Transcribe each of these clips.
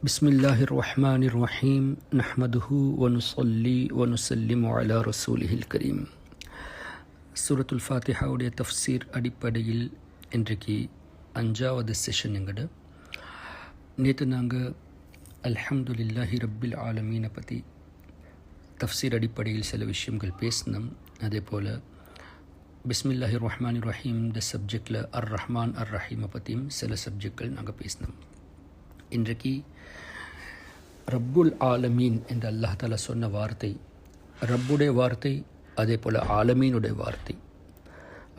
பிஸ்மில்லாஹிர் ரஹ்மானிர் ரஹீம் நஹ்மதுஹு வ நுஸல்லி வ நுஸல்லிமு அலா ரசூலிஹில் கரீம். சூரத்துல் ஃபாத்திஹாவுடைய தஃப்சீர் அடிப்படையில் இன்றைக்கு 5வது செஷன் எங்கட. நேற்று நாங்கள் அல்ஹம்துலில்லாஹி ரப்பில் ஆலமீனை பற்றி தஃப்சீர் அடிப்படையில் சில விஷயங்கள் பேசினோம். அதே போல் பிஸ்மில்லாஹிர் ரஹ்மானிர் ரஹீம் இந்த சப்ஜெக்டில் அர் ரஹ்மான் அர் ரஹீமை பற்றியும் சில சப்ஜெக்ட்கள் நாங்கள் பேசினோம். இன்றைக்கு ரப்புல் ஆலமீன் என்று அல்லாஹ் தாலா சொன்ன வார்த்தை, ரப்புடைய வார்த்தை, அதே போல் ஆலமீனுடைய வார்த்தை,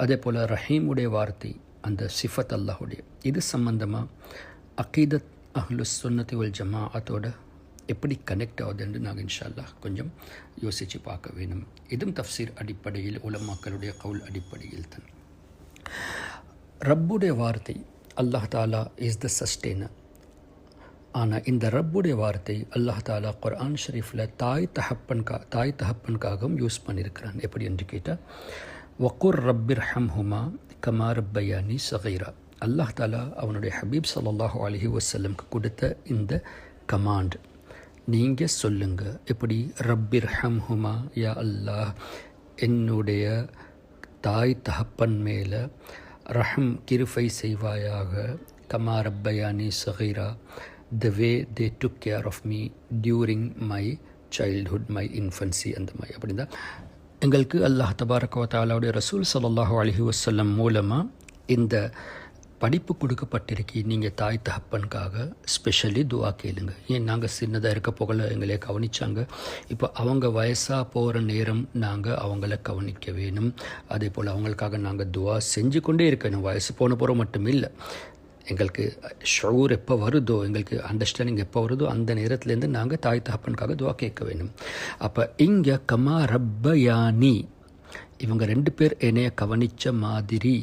அதே போல் ரஹீமுடைய வார்த்தை, அந்த சிஃபத் அல்லாஹுடைய, இது சம்பந்தமாக அகீதத் அஹ்லுஸ் சுன்னத்தி வல் ஜமாஅத்தோட எப்படி கனெக்ட் ஆகுதுன்னு நாங்கள் இன்ஷா அல்லாஹ் கொஞ்சம் யோசித்து பார்க்க வேணும். இதுவும் தஃப்சீர் அடிப்படையில் உலமாக்களுடைய கவுல் அடிப்படையில் தான். ரப்புடைய வார்த்தை அல்லாஹ் தாலா இஸ் த சஸ்டெய்னர். ஆனால் இந்த ரப்புடைய வார்த்தை அல்லாஹ் தாலா குர்ஆன் ஷரீஃபில் தாய் தகப்பனுக்காகவும் யூஸ் பண்ணியிருக்கிறான். எப்படி என்று கேட்டால், வக்குர் ரப்பிர் ஹம்ஹுமா கமா ரப்பயானி சகீரா. அல்லாஹ் தாலா அவனுடைய ஹபீப் ஸல்லல்லாஹு அலைஹி வஸல்லம்க்கு கொடுத்த இந்த கமாண்ட், நீங்கள் சொல்லுங்கள் எப்படி, ரப்பிர் ஹம்ஹுமா, யா அல்லாஹ் என்னுடைய தாய் தகப்பன் மேலே ரஹம் கிருஃபை செய்வாயாக, comma ரப்பயானி சகீரா, the way they took care of me during my childhood, my infancy அந்த மாதிரி. அப்படி தான் எங்களுக்கு அல்லாஹ் தபாரக வ தஆலாவுடைய ரசூல் ஸல்லல்லாஹு அலைஹி வஸல்லம் மூலமாக இந்த படிப்பு கொடுக்கப்பட்டிருக்கு. நீங்கள் தாய் தகப்பனுக்காக ஸ்பெஷலி துவா கேளுங்க. ஏன் நாங்கள் சின்னதாக இருக்க போகல எங்களே கவனித்தாங்க. இப்போ அவங்க வயசாக போகிற நேரம் நாங்கள் அவங்கள கவனிக்க வேணும். அதே போல் அவங்களுக்காக நாங்கள் துவா செஞ்சு கொண்டே இருக்கணும். வயசு போன போகிற மட்டும் இல்லை, எங்களுக்கு ஷூர் எப்போ வருதோ, எங்களுக்கு அண்டர்ஸ்டாண்டிங் எப்போ வருதோ அந்த நேரத்துலேருந்து நாங்கள் தாய் தகப்பனுக்காக துவா கேட்க வேணும். அப்போ இங்கே கமா ரப்பயானி, இவங்க 2 பேர் என்னைய கவனித்த மாதிரி.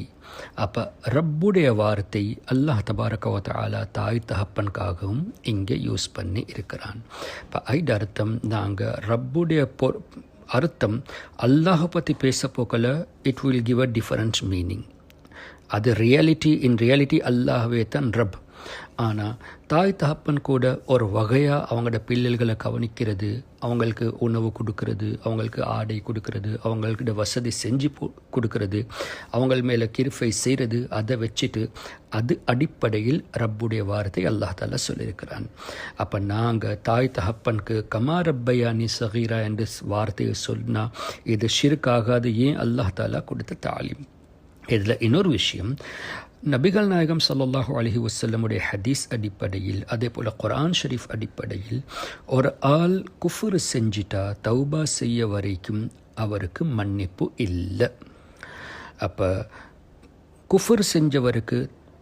அப்போ ரப்புடைய வார்த்தை அல்லாஹ் தபாரக வ தஆலா தாய் தகப்பனுக்காகவும் இங்கே யூஸ் பண்ணி இருக்கிறான். இப்போ ஐடு அர்த்தம், நாங்கள் ரப்புடைய அர்த்தம் அல்லாஹை பற்றி பேச போக்கல it will give a different meaning. அது ரியாலிட்டி அல்லாஹ்வே தான் ரப். ஆனால் தாய் தகப்பன் கூட ஒரு வகையாக அவங்களோட பிள்ளைகளை கவனிக்கிறது, அவங்களுக்கு உணவு கொடுக்கறது, அவங்களுக்கு ஆடை கொடுக்கறது, அவங்களுக்கு வசதி செஞ்சு கொடுக்கறது, அவங்க மேலே கிருஃபை செய்கிறது, அதை வச்சுட்டு அது அடிப்படையில் ரப்புடைய வார்த்தை அல்லாஹ் தாலா சொல்லியிருக்கிறான். அப்போ நாங்கள் தாய் தகப்பனுக்கு கமா ரப்பயானி சகீரா என்று வார்த்தையை சொன்னால் இது ஷிர்காகாது. ஏன்? அல்லாஹ் தாலா கொடுத்த தாலீம். இதில் இன்னொரு விஷயம், நபிகள் நாயகம் ஸல்லல்லாஹு அலைஹி வஸல்லமுடைய ஹதீஸ் அடிப்படையில், அதே போல் குர்ஆன் ஷரீஃப் அடிப்படையில், ஒரு ஆள் குஃப்ர் செஞ்சிட்டா தௌபா செய்ய வரைக்கும் அவருக்கு மன்னிப்பு இல்லை. அப்போ குஃப்ர் செஞ்சவருக்கு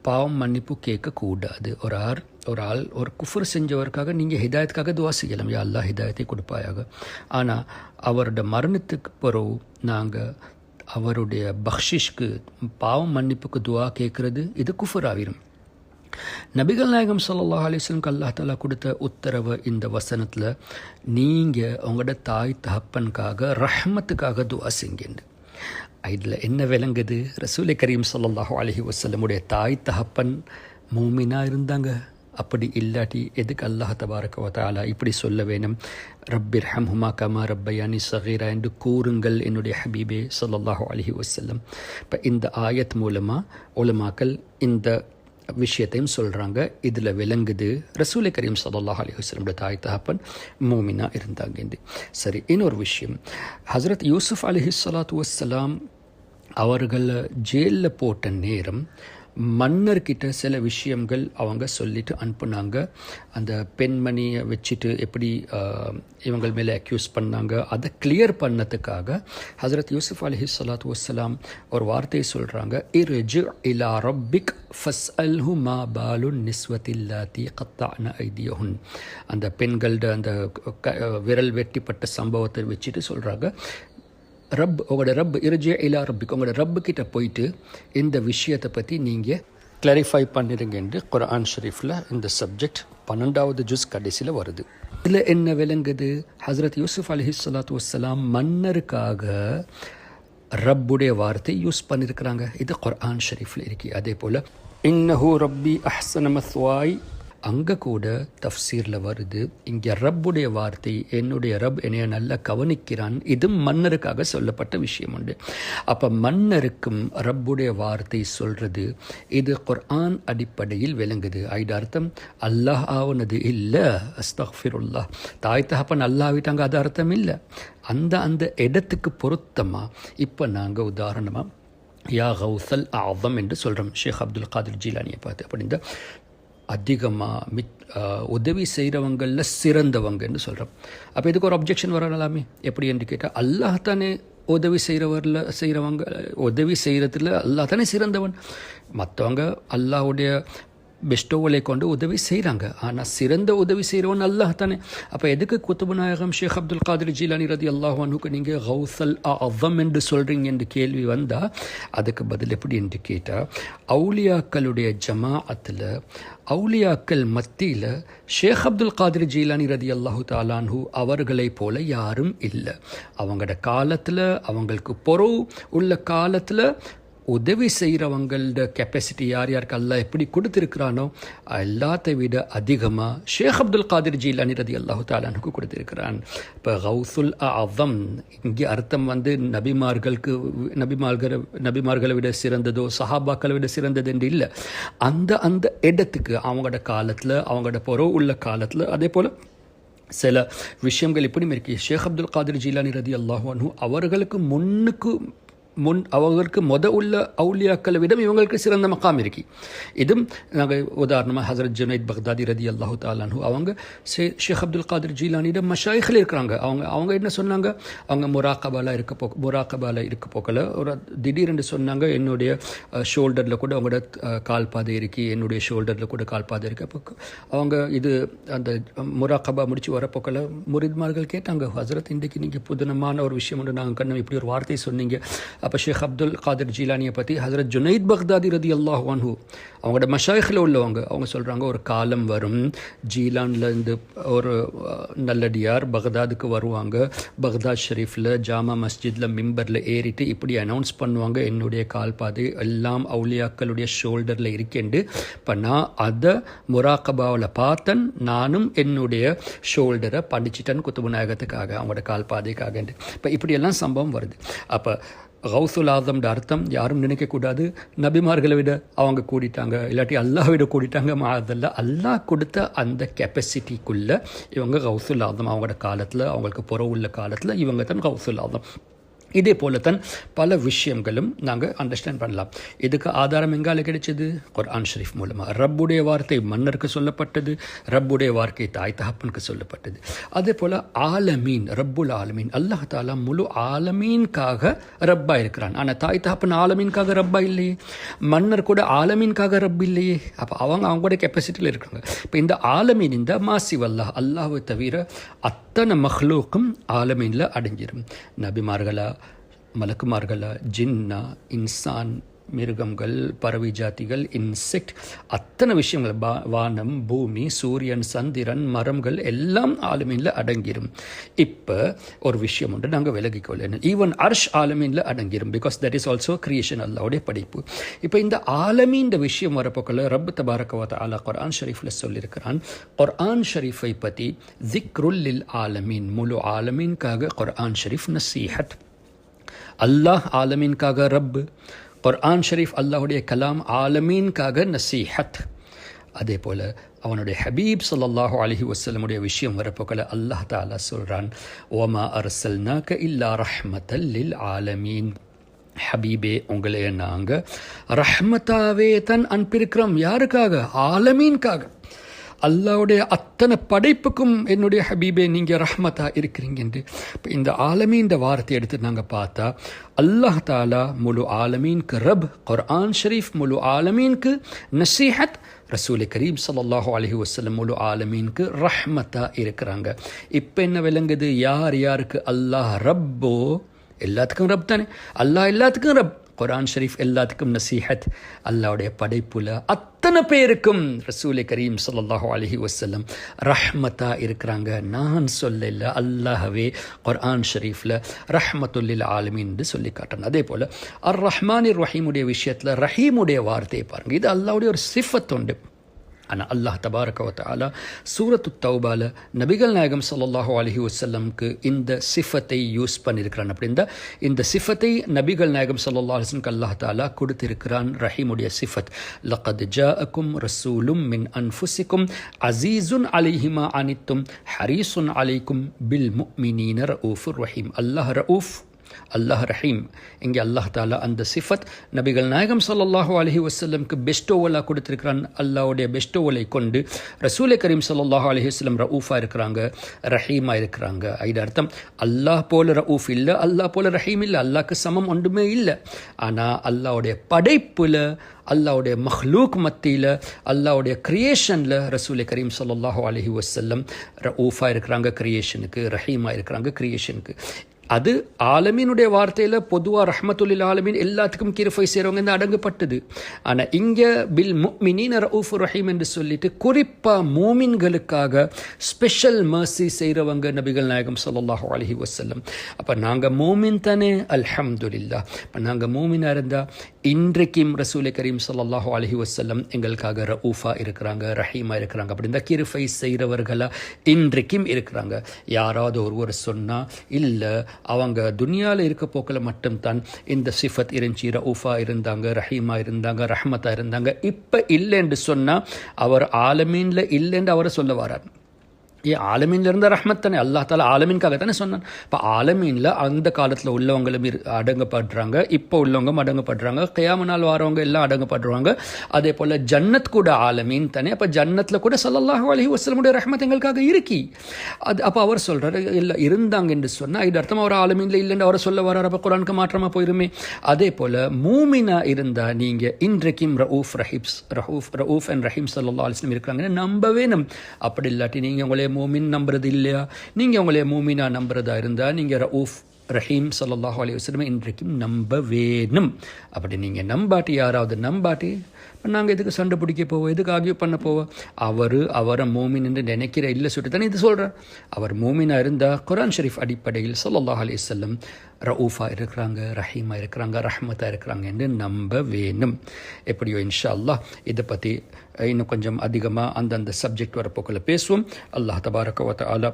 பாவம் மன்னிப்பு கேட்கக்கூடாது. ஒரு ஆள் ஒரு குஃப்ர் செஞ்சவருக்காக நீங்கள் ஹிதாயத்துக்காக துவா செய்யலாம், யா அல்லாஹ் ஹிதாயத்தை கொடுப்பாயாக. ஆனால் அவரோட மரணத்துக்கு பிறகு நாங்கள் அவருடைய பக்ஷிஷ்க்கு பாவம் மன்னிப்புக்கு துவா கேட்குறது இது குஃபர் ஆகிரும். நபிகள் நாயகம் ஸல்லல்லாஹு அலைஹி வஸல்லம் அல்லாஹ் தஆலா கொடுத்த உத்தரவை இந்த வசனத்தில், நீங்கள் உங்களோட தாய் தகப்பனுக்காக ரஹ்மத்துக்காக துவா செய்யுங்க. இதில் என்ன விளங்குது? ரசூலை கரீம் ஸல்லல்லாஹு அலைஹி வஸல்லமுடைய தாய் தகப்பன் மூமினா இருந்தாங்க. அப்படி இல்லாட்டி எதுக்கு அல்லாஹ் தபாரக வ தஆலா இப்படி சொல்ல வேணும், ரப்பிர் ஹம்ஹுமா கமா ரப்பயானி சகீரா என்று கூறுங்கள் என்னுடைய ஹபீபே ஸல்லல்லாஹு அலைஹி வஸல்லம். இப்போ இந்த ஆயத் மூலமாக உலமாக்கள் இந்த விஷயத்தையும் சொல்கிறாங்க. இதில் விளங்குது ரசூலை கரீம் ஸல்லல்லாஹு அலைஹி வஸல்லம் தாய் தகப்பன் மூமினா இருந்தாங்க. சரி, இன்னொரு விஷயம், ஹஸரத் யூசுஃப் அலைஹிஸ்ஸலாத்து வஸ்ஸலாம் அவர்களை ஜெயிலில் போட்ட நேரம் மன்னர்கிட்ட சில விஷயங்கள் அவங்க சொல்லிட்டு அனுப்புனாங்க. அந்த பெண்மணியை வச்சுட்டு எப்படி இவங்கள் மேலே அக்யூஸ் பண்ணாங்க, அதை கிளியர் பண்ணதுக்காக ஹஸரத் யூசுஃப் அலைஹிஸ்ஸலாத்து வஸ்ஸலாம் ஒரு வார்த்தையை சொல்கிறாங்க, இர்ஜி இலா ரப்பிக் ஃபஸ்அல்ஹு மா பாலுன் நிஸ்வத்தில்லாத்தி கத்தஅன ஐதியஹுன். அந்த பெண்களோட அந்த விரல் வெட்டிப்பட்ட சம்பவத்தை வச்சுட்டு சொல்கிறாங்க, உங்களோட ரப் இர்ஜி இலா ரப்பிக், உங்களோட ரப்பு கிட்ட போயிட்டு இந்த விஷயத்தை பற்றி நீங்கள் கிளாரிஃபை பண்ணிடுங்க என்று குர்ஆன் ஷரீஃபில் இந்த சப்ஜெக்ட் 12வது ஜுஸ் கடைசியில் வருது. இதில் என்ன விளங்குது? ஹஸரத் யூசுஃப் அலைஹிஸ்ஸலாத்து வஸ்ஸலாம் மன்னருக்காக ரப்புடைய வார்த்தை யூஸ் பண்ணியிருக்கிறாங்க. இது குர்ஆன் ஷரீஃபில் இருக்கு. அதே போல் இன்னஹு ரப்பி அஹ்ஸன மஸ்வாய் அங்கே கூட தஃப்சீரில் வருது, இங்கே ரப்புடைய வார்த்தை என்னுடைய ரப் என்னைய நல்லா கவனிக்கிறான், இது மன்னருக்காக சொல்லப்பட்ட விஷயம் உண்டு. அப்போ மன்னருக்கும் ரப்புடைய வார்த்தை சொல்கிறது இது குர்ஆன் அடிப்படையில் விளங்குது. ஐட அர்த்தம் அல்லாஹ் ஆவனது இல்லை, அஸ்தக்ஃபிருல்லாஹ், தாய் தகப்பன் அல்லாவிட்டாங்க, அது அர்த்தம் இல்லை. அந்த இடத்துக்கு பொருத்தமாக இப்போ நாங்கள் உதாரணமாக யா கௌசல் ஆதம் என்று சொல்கிறோம் ஷேக் அப்துல் காதிர் ஜீலானியை பார்த்து. அப்படி இந்த அதிகமாக உதவி செய்கிறவங்களில் சிறந்தவங்கன்னு சொல்கிறோம். அப்போ இதுக்கு ஒரு அப்ஜெக்ஷன் வரலாமே, எப்படி என்று கேட்டால் அல்லாஹ் தானே உதவி செய்கிறவங்க உதவி செய்கிறதுல அல்லாஹ் தானே சிறந்தவன். மற்றவங்க அல்லாஹ்வுடைய பெஸ்டோவலை கொண்டு உதவி செய்கிறாங்க, ஆனால் சிறந்த உதவி செய்கிறவன் அல்லாஹ் தானே. அப்போ எதுக்கு குத்துபு நாயகம் ஷேக் அப்துல் காதிர் ஜீலானி ரலியல்லாஹு அன்ஹுக்கு நீங்கள் கௌசல் அஅஸம் என்று சொல்கிறீங்க என்று கேள்வி வந்தால் அதுக்கு பதில் எப்படி என்று கேட்டால், அவுலியாக்களுடைய ஜமாஅத்தில் அவுலியாக்கள் மத்தியில் ஷேக் அப்துல் காதிர் ஜீலானி ரலியல்லாஹு தஆலா அன்ஹு அவர்களை போல யாரும் இல்லை. அவங்களோட காலத்தில், அவங்களுக்கு பொறவு உள்ள காலத்தில் உதவி செய்கிறவங்களோட கெப்பாசிட்டி யார் யாருக்கு அல்லாஹ் எப்படி கொடுத்துருக்கிறானோ எல்லாத்தை விட அதிகமாக ஷேக் அப்துல் காதிர் ஜீலானி ரலியல்லாஹு தஆலா அன்ஹுக்கு கொடுத்துருக்கிறான். இப்போ கௌசுல் அஅஸம் இங்கே அர்த்தம் நபிமார்களை விட சிறந்ததோ சஹாபாக்களை விட சிறந்தது என்று இல்லை. அந்த இடத்துக்கு அவங்களோட காலத்தில், அவங்களோட பொறவு உள்ள காலத்தில், அதே போல் சில விஷயங்கள் இப்படி இருக்கு. ஷேக் அப்துல் காதிர் ஜீலானி ரலியல்லாஹு அன்ஹு அவர்களுக்கு அவர்களுக்கு உள்ள அவுலியாக்களை விட இவங்களுக்கு சிறந்த மக்காம் இருக்கு. இதுவும் நாங்கள் உதாரணமாக ஹசரத் ஜுனைத் பக்தாதி ரலியல்லாஹு தஆலா அன்ஹு அவங்க ஷேக் அப்துல் காதிர் ஜீலானியிடம் மஷாயிகள் இருக்கிறாங்க. அவங்க என்ன சொன்னாங்க, அவங்க முராக்கபால இருக்க போக்கல ஒரு திடீரென்று சொன்னாங்க, என்னுடைய ஷோல்டரில் கூட அவங்களோட கால் பாதை இருக்கு, என்னுடைய ஷோல்டரில் கூட கால் பாதை இருக்கு. அப்போ அவங்க இது அந்த முராக்கபா முடிச்சு வரப்போக்கல முரித்மார்கள் கேட்டாங்க, ஹசரத் இன்றைக்கு நீங்கள் புதுனமான ஒரு விஷயம் ஒன்று நாங்கள் கண்ணு இப்படி ஒரு வார்த்தை சொன்னீங்க. அப்போ ஷேக் அப்துல் காதிர் ஜீலானியை பற்றி ஹசரத் ஜுனைத் பக்தாதி ரலியல்லாஹு அன்ஹு அவங்களோட மஷாயிக்கில் உள்ளவங்க அவங்க சொல்கிறாங்க, ஒரு காலம் வரும் ஜீலான்லேருந்து ஒரு நல்லடியார் பக்தாதுக்கு வருவாங்க, பக்தாத் ஷெரீஃபில் ஜாமா மஸ்ஜிதில் மிம்பரில் ஏறிட்டு இப்படி அனௌன்ஸ் பண்ணுவாங்க, என்னுடைய கால் பாதை எல்லாம் அவுலியாக்களுடைய ஷோல்டரில் இருக்கேண்டு. இப்போ நான் அதை முராக்கபாவில் பார்த்தேன், நானும் என்னுடைய ஷோல்டரை படிச்சிட்டேன் குத்துபு நாயகத்துக்காக, அவங்களோட கால் பாதைக்காக. இப்போ இப்படியெல்லாம் சம்பவம் வருது. அப்போ கௌசுல் ஆதம்ட அர்த்தம் யாரும் நினைக்கக்கூடாது நபிமார்களை விட அவங்க கூடிட்டாங்க, இல்லாட்டி அல்லாஹ் விட கூடிட்டாங்க. அதெல்லாம் அல்லாஹ் கொடுத்த அந்த கெப்பாசிட்டிக்குள்ளே இவங்க கௌசுல் ஆதம், அவங்களோட காலத்தில், அவங்களுக்கு புற உள்ள காலத்தில் இவங்க தான் கௌசுல் ஆதம். இதே போல தான் பல விஷயங்களும் நாங்கள் அண்டர்ஸ்டாண்ட் பண்ணலாம். இதுக்கு ஆதாரம் எங்கால கிடைச்சது? குர்ஆன் ஷரீஃப் மூலமாக. ரப்புடைய வார்த்தை மன்னருக்கு சொல்லப்பட்டது, ரப்புடைய வார்த்தை தாய் தகப்பனுக்கு சொல்லப்பட்டது. அதே போல் ஆலமீன், ரப்புல் ஆலமீன், அல்லாஹ் தாலா முழு ஆலமீன்காக ரப்பா இருக்கிறான். ஆனால் தாய் தகப்பன் ஆலமீன்காக ரப்பா இல்லையே, மன்னர் கூட ஆலமீன்காக ரப் இல்லையே. அப்போ அவங்களோட கெப்பாசிட்டியில் இருக்காங்க. இப்போ இந்த ஆலமீன், இந்த மாசிவல்லாஹ், அல்லாஹ்வை தவிர அத்தனை மஹ்லூக்கும் ஆலமீனில் அடைஞ்சிடும். நபிமார்களா, மலக்குமார்களா, ஜின்னா, இன்சான், மிருகங்கள், பறவை ஜாதிகள், இன்செக்ட், அத்தனை விஷயங்கள், வானம், பூமி, சூரியன், சந்திரன், மரங்கள் எல்லாம் ஆலமீனில் அடங்கிடும். இப்போ ஒரு விஷயம் உண்டு நாங்கள் விலகிக்கொள்ளணும், ஈவன் அர்ஷ் ஆலமீனில் அடங்கிடும். Because that is also creation, அல்லாஹ்வுடைய படைப்பு. இப்போ இந்த ஆலமீன் விஷயம் வரப்போக்கில் ரப் தபாரக வ தஆலா குர்ஆன் ஷரீஃபில் சொல்லியிருக்கிறான். குர்ஆன் ஷரீஃபை பற்றி திக்ருல் லில் ஆலமீன், முழு ஆலமீன்காக குர்ஆன் ஷரீஃப் நசீஹத். அல்லாஹ் ஆலமீன்காக ரப், குர்ஆன் ஷரீஃப் அல்லாஹுடைய கலாம் ஆலமீன்காக நசீஹத். அதே போல் அவனுடைய ஹபீப் ஸல்லல்லாஹு அலைஹி வஸல்லமுடைய விஷயம் வரப்போக்கல அல்லாஹ் தஆலா சொல்கிறான், வமா அர்சல்னாக இல்லா ரஹ்மத்தல் லில் ஆலமீன். ஹபீபே, உங்களை நாங்கள் ரஹ்மத்தாவே தான் அனுப்பியிருக்கிறோம். யாருக்காக? ஆலமீன்காக. அல்லாவுடைய அத்தனை படைப்புக்கும் என்னுடைய ஹபீபே நீங்கள் ரஹ்மத்தாக இருக்கிறீங்க என்று. இப்போ இந்த ஆலமீன் வார்த்தை எடுத்து நாங்கள் பார்த்தா அல்லாஹ் தாலா முழு ஆலமீனுக்கு ரப், குர்ஆன் ஷரீஃப் முழு ஆலமீனுக்கு நசீஹத், ரசூல் கரீம் ஸல்லல்லாஹு அலைஹி வஸல்லம் முழு ஆலமீனுக்கு ரஹ்மத்தாக இருக்கிறாங்க. இப்போ என்ன விளங்குது? யார் யாருக்கு அல்லாஹ் ரப்போ எல்லாத்துக்கும் ரப் தானே, அல்லாஹ் எல்லாத்துக்கும் ரப், குர்ஆன் ஷரீஃப் எல்லாத்துக்கும் நசீஹத். அல்லாஹ்வுடைய படைப்புல அத்தனை பேருக்கும் ரசூல் கரீம் ஸல்லல்லாஹு அலைஹி வஸல்லம் ரஹ்மத்தா இருக்கிறாங்க. நான் சொல்லல, அல்லாஹ்வே குர்ஆன் ஷரீஃபில் ரஹ்மத்துல் லில் ஆலமீன் என்று சொல்லி காட்டுறேன். அதே போல் அர் ரஹ்மானிர் ரஹீமுடைய விஷயத்தில் ரஹீமுடைய வார்த்தையை பாருங்கள். இது அல்லாஹ்வுடைய ஒரு சிஃபத் உண்டு. ஆனால் அல்லாஹ் தபாரக வ தஆலா சூரத்து தௌபால நபிகள் நாயகம் ஸல்லல்லாஹு அலைஹி வஸல்லம்க்கு இந்த சிஃபத்தை யூஸ் பண்ணியிருக்கிறான். அப்படின்னா இந்த சிஃபத்தை நபிகள் நாயகம் ஸல்லல்லாஹு அலைஹி வஸல்லம் அல்லாஹ் தஆலா கொடுத்திருக்கிறான். ரஹீமுடைய சிஃபத் லகத் ஜாஅக்கும் ரசூலும் மின் அன்ஃபுசிக்கும் அஸீஸுன் அலைஹிமா அனித்தும் ஹரீஸுன் அலைக்கும் பில் முஃமினீன ரഊஃபுர் ரஹீம். அல்லாஹ் ரഊஃப், அல்லாஹ் ரஹீம். இங்கே அல்லாஹ் தாலா அந்த சிஃபத் நபிகள் நாயகம் ஸல்லல்லாஹு அலைஹி வஸல்லம்க்கு பெஸ்டோவலாக கொடுத்திருக்கிறான். அல்லாஹ்வுடைய பெஸ்டோவலை கொண்டு ரசூலே கரீம் ஸல்லல்லாஹு அலைஹி வஸல்லம் ரഊஃபாக இருக்கிறாங்க, ரஹீமாக இருக்கிறாங்க. இது அர்த்தம் அல்லாஹ் போல ரഊஃப் இல்லை, அல்லாஹ் போல ரஹீம் இல்லை, அல்லாஹ்க்கு சமம் ஒன்றுமே இல்லை. ஆனால் அல்லாஹ்வுடைய படைப்பில், அல்லாஹ்வுடைய மஹ்லூக் மத்தியில், அல்லாஹ்வுடைய கிரியேஷனில் ரசூலே கரீம் ஸல்லல்லாஹு அலைஹி வஸல்லம் ரഊஃபாக இருக்கிறாங்க கிரியேஷனுக்கு, ரஹீமாக இருக்கிறாங்க கிரியேஷனுக்கு. அது ஆலமீனுடைய வார்த்தையில் பொதுவாக ரஹ்மத்துல் ஆலமீன் எல்லாத்துக்கும் கிருபை செய்கிறவங்க இந்த அடங்கப்பட்டது. ஆனால் இங்கே பில் முஃமினீன ரഊஃபுர் ரஹீம் என்று சொல்லிட்டு குறிப்பாக மூமின்களுக்காக ஸ்பெஷல் மர்சி செய்கிறவங்க நபிகள் நாயகம் ஸல்லல்லாஹு அலைஹி வஸல்லம். அப்போ நாங்கள் மூமின் தானே, அல்ஹம்துலில்லாஹ். இப்போ நாங்கள் மூமினாக இருந்தால் இன்றைக்கும் ரசூலே கரீம் ஸல்லல்லாஹு அலைஹி வஸல்லம் எங்களுக்காக ரഊஃபா இருக்கிறாங்க, ரஹீமாக இருக்கிறாங்க. அப்படி இந்த கிருபை செய்கிறவர்களாக இன்றைக்கும் இருக்கிறாங்க. யாராவது ஒருவர் சொன்னால் இல்லை, அவங்க துனியாவில் இருக்க போக்கில் மட்டும்தான் இந்த சிஃபத் இருந்துச்சு, ரഊஃபா இருந்தாங்க, ரஹீமா இருந்தாங்க, ரஹ்மத்தா இருந்தாங்க, இப்போ இல்லைன்னு சொன்னால் அவர் ஆலமீனில் இல்லைன்னு அவரை சொல்ல வரார். ஆலமீனில் இருந்த ரஹ்மத் தானே, அல்லாஹ் தாலா ஆலமீனுக்காக தானே சொன்னான். இப்போ ஆலமீனில் அந்த காலத்தில் உள்ளவங்களும் அடங்கப்படுறாங்க, இப்போ உள்ளவங்க அடங்கப்படுறாங்க, கியாம நாள் வரவங்க எல்லாம் அடங்கப்படுறாங்க. அதே போல் ஜன்னத் கூட ஆலமீன் தானே. அப்போ ஜன்னத்தில் கூட ஸல்லல்லாஹு அலைஹி வஸல்லமுடைய ரஹ்மத் எங்களுக்காக இருக்கி. அது அப்போ அவர் சொல்கிறார் இல்லை இருந்தாங்க என்று சொன்னால் இது அர்த்தம் அவர் ஆலமீனில் இல்லைன்னு அவரை சொல்ல வர்றார். அப்போ குர்ஆனுக்கு மாற்றமாக போயிருமே. அதே போல் மூமினா இருந்தால் நீங்கள் இன்றைக்கும் ரഊஃப் அண்ட் ரஹீம் ஸல்லல்லாஹு அலைஹி வஸல்லம் இருக்கிறாங்கன்னு நம்ப வேணும். அப்படி இல்லாட்டி நீங்கள் உங்களே மூமின் நம்புறது இல்லையா? நீங்கள் உங்களே மூமினா நம்புறதா இருந்தால் நீங்கள் ரഊஃப் ரஹீம் ஸல்லல்லாஹு அலைஹி வஸல்லம் இன்றைக்கும் நம்ப வேணும். அப்படி நீங்கள் நம்பாட்டி, யாராவது நம்பாட்டி, நாங்கள் எதுக்கு சண்டை பிடிக்க போவோம், எதுக்கு ஆகிய பண்ண போவோம்? அவரை மூமின் என்று நினைக்கிற இல்லை சொல்லிட்டு தானே இது சொல்கிறார். அவர் மூமினாக இருந்தால் குர்ஆன் ஷரீஃப் அடிப்படையில் ஸல்லல்லாஹு அலைஹி வஸல்லம் ரഊஃபாக இருக்கிறாங்க, ரஹீமாக இருக்கிறாங்க, ரஹ்மத்தாக இருக்கிறாங்க என்று நம்ப வேணும். எப்படியோ இன்ஷா அல்லாஹ் இதை பற்றி இன்னும் கொஞ்சம் அதிகமாக அந்தந்த சப்ஜெக்ட் வரப்போக்கில் பேசுவோம். அல்லாஹ் தபாரக வ தஆலா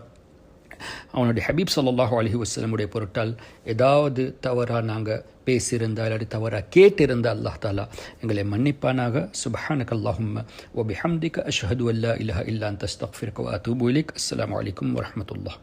அவனுடைய ஹபீப் ஸல்லல்லாஹு அலைஹி வஸல்லமுடைய பொருட்டால் ஏதாவது தவறாக நாங்கள் பேசியிருந்தால் இல்லாட்டி தவறாக கேட்டிருந்தால் அல்லாஹ் தாலா எங்களை மன்னிப்பானாக. சுப்ஹானக அல்லாஹும்ம வ பிஹம்திக அஷ்ஹது அல்லா இலாஹா இல்லா அன்த அஸ்தக்ஃபிருக வ அத்தூபு இலைக். அஸ்ஸலாமு அலைக்கும் வரஹ்மத்துல்லாஹ்.